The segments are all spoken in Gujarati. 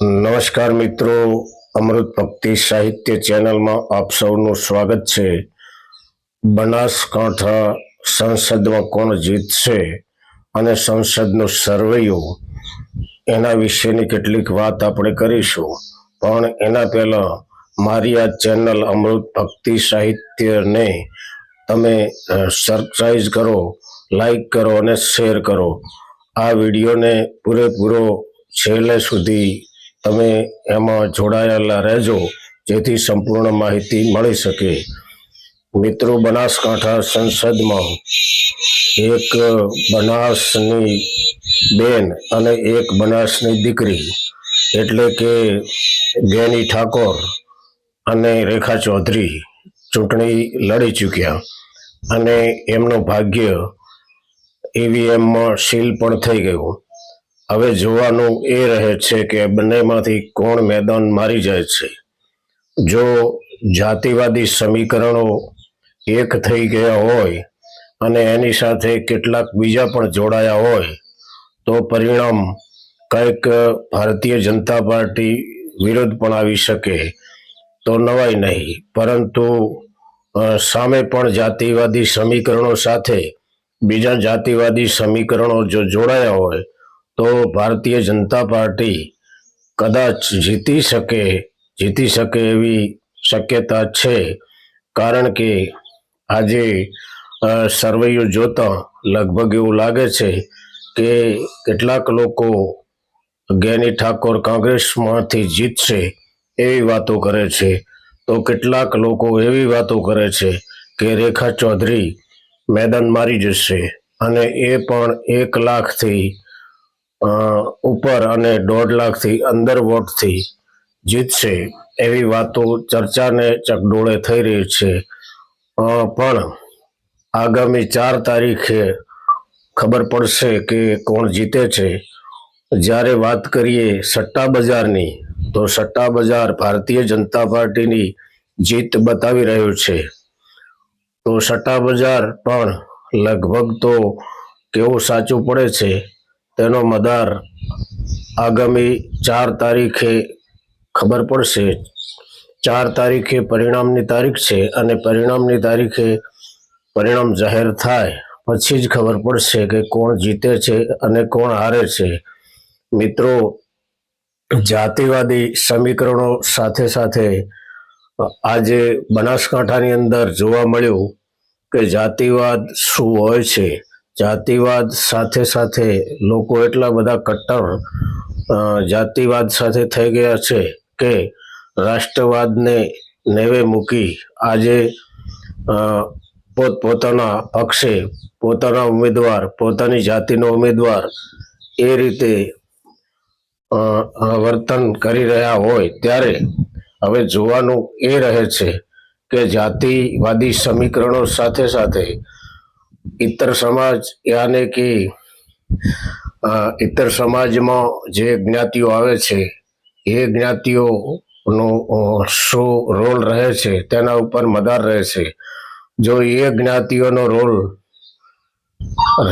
નમસ્કાર મિત્રો, અમૃત ભક્તિ સાહિત્ય ચેનલમાં આપ સૌનું સ્વાગત છે. બનાસકાંઠા સંસદમાં કોણ જીતશે અને સંસદનું સર્વેયું એના વિશેની કેટલીક વાત આપણે કરીશું. પણ એના પહેલા મારી આ ચેનલ અમૃત ભક્તિ સાહિત્યને તમે સબસ્ક્રાઇબ કરો, લાઈક કરો અને શેર કરો. આ વિડીયોને પૂરેપૂરો છેલ્લે સુધી તમે એમાં જોડાયેલા રહેજો, જેથી સંપૂર્ણ માહિતી મળી શકે. મિત્રો, બનાસકાંઠા સંસદમાં એક બનાસની બેન અને એક બનાસની દીકરી એટલે કે ગેની ઠાકોર અને રેખા ચૌધરી ચૂંટણી લડી ચૂક્યા અને એમનું ભાગ્ય ઈવીએમમાં સીલ પણ થઈ ગયું. હવે જોવાનું એ રહે છે કે બંનેમાંથી કોણ મેદાન મારી જાય છે. જો જાતિવાદી સમીકરણો એક થઈ ગયા હોય અને એની સાથે કેટલાક બીજા પણ જોડાયા હોય તો પરિણામ કંઈક ભારતીય જનતા પાર્ટી વિરુદ્ધ પણ આવી શકે તો નવાય નહીં. પરંતુ સામે પણ જાતિવાદી સમીકરણો સાથે બીજા જાતિવાદી સમીકરણો જો જોડાયા હોય તો ભારતીય જનતા પાર્ટી કદાચ જીતી શકે એવી શક્યતા છે. કારણ કે આજે સર્વેયું જોતા લગભગ એવું લાગે છે કે કેટલાક લોકો ગેની ઠાકોર કોંગ્રેસમાંથી જીતશે એવી વાતો કરે છે, તો કેટલાક લોકો એવી વાતો કરે છે કે રેખા ચૌધરી મેદાન મારી જશે અને એ પણ 1 લાખથી ઉપર અને 1.5 લાખથી અંદર વોટથી જીતશે એવી વાતો ચર્ચાને ચકડોળે થઈ રહી છે. પણ આગામી 4 તારીખે ખબર પડશે કે કોણ જીતે છે. જ્યારે વાત કરીએ સટ્ટા બજારની, તો સટ્ટા બજાર ભારતીય જનતા પાર્ટીની જીત બતાવી રહ્યું છે. તો સટ્ટા બજાર પણ લગભગ તો કેવું સાચું પડે છે તેનો મદાર આગામી 4 તારીખે ખબર પડશે. 4 તારીખે પરિણામની તારીખ છે અને પરિણામની તારીખે પરિણામ જાહેર થાય પછી જ ખબર પડશે કે કોણ જીતે છે અને કોણ હારે છે. મિત્રો, જાતિવાદી સમીકરણો સાથે સાથે આજે બનાસકાંઠાની અંદર જોવા મળ્યું કે જાતિવાદ શું હોય છે. જાતિવાદ સાથે સાથે લોકો એટલા બધા કટ્ટર જાતિવાદ સાથે થઈ ગયા છે કે રાષ્ટ્રવાદને નેવે મૂકી આજે પોતપોતાના પક્ષે પોતાના ઉમેદવાર, પોતાની જાતિનો ઉમેદવાર એ રીતે વર્તન કરી રહ્યા હોય ત્યારે હવે જોવાનું એ રહે છે કે જાતિવાદી સમીકરણો સાથે સાથે ઇતર સમાજ યાને કે ઇતર સમાજમાં જે જ્ઞાતિઓ આવે છે એ જ્ઞાતિઓનો શું રોલ રહે છે તેના ઉપર મદાર રહે છે. જો એ જ્ઞાતિઓનો રોલ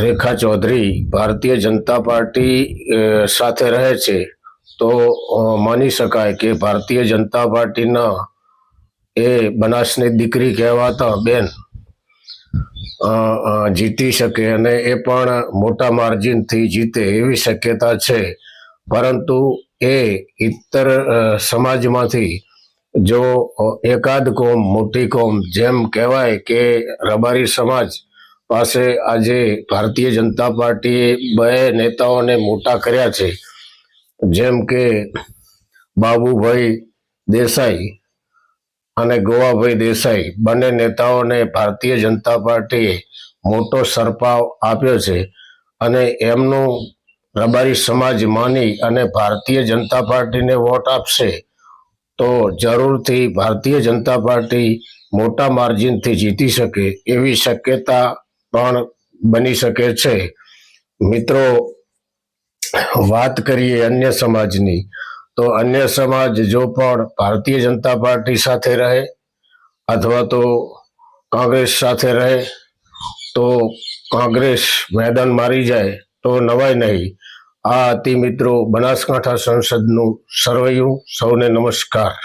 રેખા ચૌધરી ભારતીય જનતા પાર્ટી સાથે રહે છે તો માની શકાય કે ભારતીય જનતા પાર્ટીના એ બનાસની દીકરી કહેવાતા બેન જીતી શકે અને એ પણ મોટા માર્જિનથી જીતે એવી શક્યતા છે. પરંતુ એ ઇતર સમાજમાંથી જો એકાદ કોમ, મોટી કોમ, જેમ કહેવાય કે રબારી સમાજ પાસે આજે ભારતીય જનતા પાર્ટીએ 2 નેતાઓને મોટા કર્યા છે, જેમ કે બાબુભાઈ દેસાઈ અને ગોવાભાઈ દેસાઈ. બંને નેતાઓને ભારતીય જનતા પાર્ટીએ મોટો સરપાવ આપ્યો છે અને એમનું રબારી સમાજ માની અને ભારતીય જનતા પાર્ટીને વોટ આપશે તો જરૂરથી ભારતીય જનતા પાર્ટી મોટા માર્જિનથી જીતી શકે એવી શક્યતા પણ બની શકે છે. મિત્રો, વાત કરીએ અન્ય સમાજની, તો અન્ય સમાજ જો પણ ભારતીય જનતા પાર્ટી સાથે રહે અથવા તો કોંગ્રેસ સાથે રહે તો કોંગ્રેસ મેદાન મારી જાય તો નવાય નહીં. આ હતી મિત્રો બનાસકાંઠા સંસદનું સરવૈયું. સૌને નમસ્કાર.